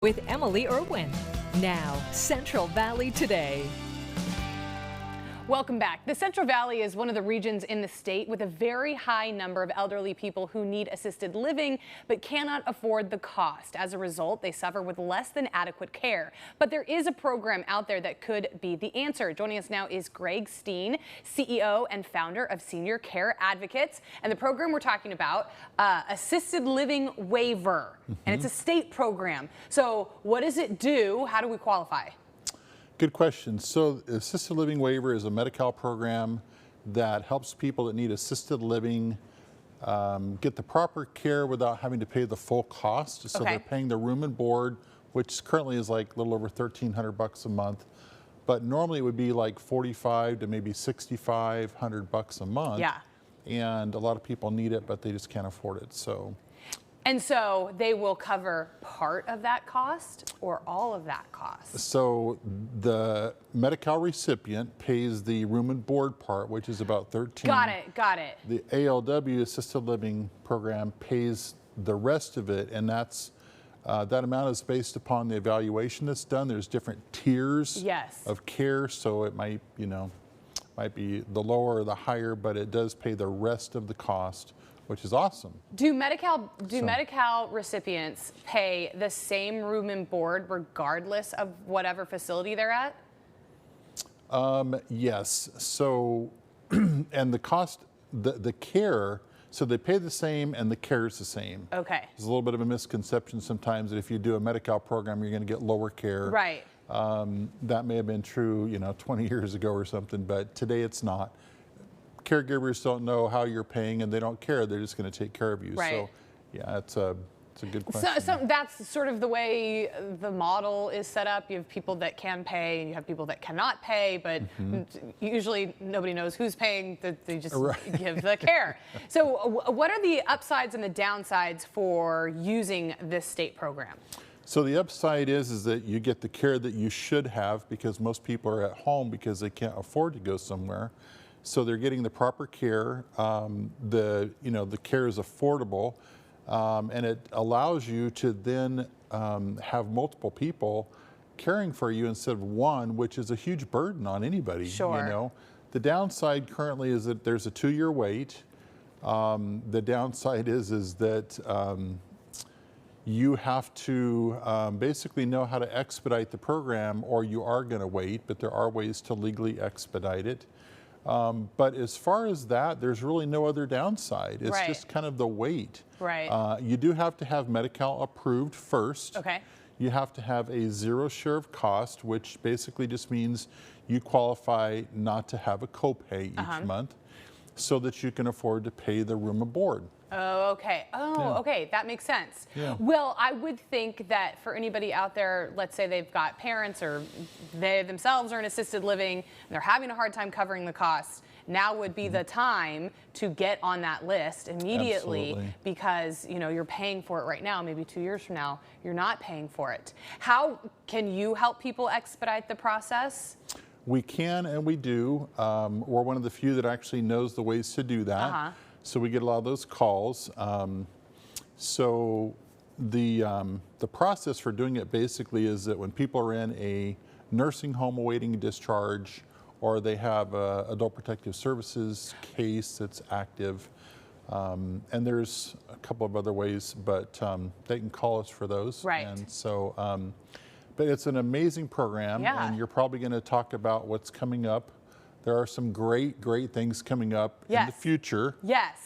with Emily Irwin. Now, Central Valley Today. Welcome back. The Central Valley is one of the regions in the state with a very high number of elderly people who need assisted living but cannot afford the cost. As a result, they suffer with less than adequate care. But there is a program out there that could be the answer. Joining us now is Greg Steen, CEO and founder of Senior Care Advocates. And the program we're talking about, Assisted Living Waiver. And it's a state program. So what does it do? How do we qualify? Good question. So Assisted Living Waiver is a Medi-Cal program that helps people that need assisted living get the proper care without having to pay the full cost. So they're paying the room and board, which currently is like a little over $1,300 a month. But normally it would be like $4,500 to maybe $6,500 a month. Yeah. And a lot of people need it, but they just can't afford it. And so they will cover part of that cost or all of that cost? So the Medi-Cal recipient pays the room and board part, which is about $13. Got it. The ALW assisted living program pays the rest of it, and that's that amount is based upon the evaluation that's done. There's different tiers of care, so it might, might be the lower or the higher, but it does pay the rest of the cost, which is awesome. Do Medi-Cal recipients pay the same room and board regardless of whatever facility they're at? Yes. So, and the cost, the care, so they pay the same and the care is the same. Okay. There's a little bit of a misconception sometimes that if you do a Medi-Cal program, you're going to get lower care. Right. That may have been true, 20 years ago or something, but today it's not. Caregivers don't know how you're paying and they don't care. They're just going to take care of you. Right. So, yeah, it's a good question. So that's sort of the way the model is set up. You have people that can pay and you have people that cannot pay, but usually nobody knows who's paying. They just give the care. So what are the upsides and the downsides for using this state program? So the upside is that you get the care that you should have because most people are at home because they can't afford to go somewhere. So they're getting the proper care. The care is affordable, and it allows you to then have multiple people caring for you instead of one, which is a huge burden on anybody. Sure. The downside currently is that there's a 2-year wait. The downside is that you have to basically know how to expedite the program, or you are going to wait. But there are ways to legally expedite it. But as far as that, there's really no other downside. It's just kind of the wait. Right. You do have to have Medi-Cal approved first. Okay. You have to have a zero share of cost, which basically just means you qualify not to have a copay each month so that you can afford to pay the room and board. Oh, okay. Okay. That makes sense. Yeah. Well, I would think that for anybody out there, let's say they've got parents or they themselves are in assisted living and they're having a hard time covering the costs, now would be the time to get on that list immediately. Absolutely. Because, you're paying for it right now. Maybe 2 years from now, you're not paying for it. How can you help people expedite the process? We can and we do. We're one of the few that actually knows the ways to do that. So we get a lot of those calls. So the process for doing it basically is that when people are in a nursing home awaiting discharge, or they have a adult protective services case that's active, and there's a couple of other ways, but they can call us for those. Right. And so, but it's an amazing program, and you're probably going to talk about what's coming up. There are some great things coming up in the future.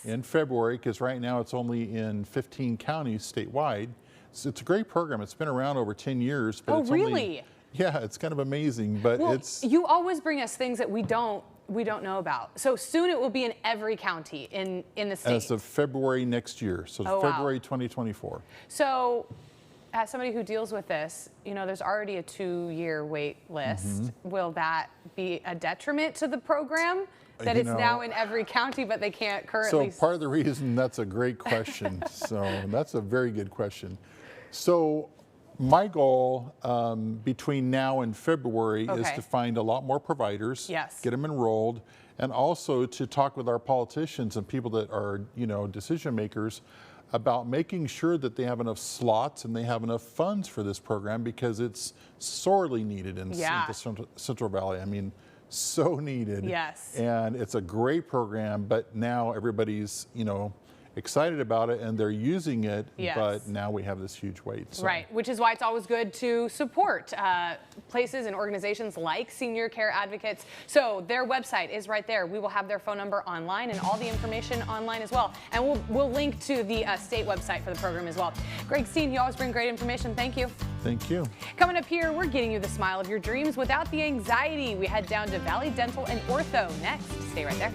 In February, because right now it's only in 15 counties statewide. So it's a great program. It's been around over 10 years. But it's really? Yeah, it's kind of amazing. But you always bring us things that we don't know about. So soon it will be in every county in the state. As of February next year, so February 2024. So as somebody who deals with this, there's already a 2-year wait list. Will that be a detriment to the program? That it's now in every county, but they can't currently? So part of the reason, that's a great question. So that's a very good question. So my goal between now and February is to find a lot more providers, get them enrolled, and also to talk with our politicians and people that are, decision makers about making sure that they have enough slots and they have enough funds for this program, because it's sorely needed in the Central Valley. I mean, so needed. Yes. And it's a great program, but now everybody's, excited about it and they're using it, but now we have this huge wait. So. Right, which is why it's always good to support places and organizations like Senior Care Advocates. So their website is right there. We will have their phone number online and all the information online as well. And we'll link to the state website for the program as well. Greg Steen, you always bring great information. Thank you. Thank you. Coming up here, we're getting you the smile of your dreams without the anxiety. We head down to Valley Dental and Ortho next. Stay right there.